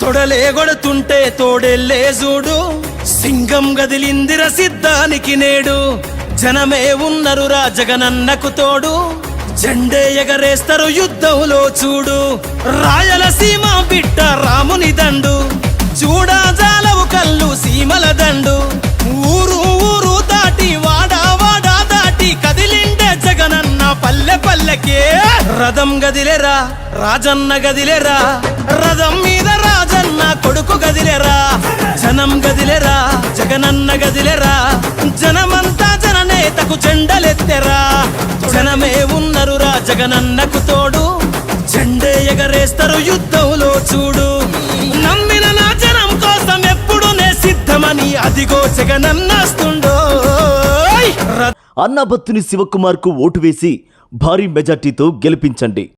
తొడలే కొడుతుంటే తోడెల్లే చూడు, సింగం గదిలిందిర సిద్ధానికి నేడు. జనమే ఉన్నరురా జగనన్నకు తోడు, జెండే ఎగరేస్తారు యుద్ధంలో చూడు. రాయలసీమ బిడ్డ రాముని దండు, చూడా జాలవు కళ్ళు సీమల దండు. ఊరు ఊరు దాటి వాడా వాడా దాటి కదిలిండే జగనన్న పల్లె పల్లెకే. రథం గదిలేరా రాజన్న గదిలేరా, రథం మీద రాజన్న కొడుకు గదిలేరా. జనం గదిలేరా జగనన్న గదిలేరా, జనమంతా జననేతకు జెండలెత్తెరా. జనమే ఉన్నరురా జగనన్నకు తోడు, జెండే ఎగరేస్తారు యుద్ధంలో చూడు. నమ్మిన నా జనం కోసం ఎప్పుడు నే సిద్ధమని అదిగో జగనన్నస్తుండో. అన్నాబత్తుని శివకుమార్ కు ఓటు వేసి భారీ మెజార్టీతో గెలిపించండి.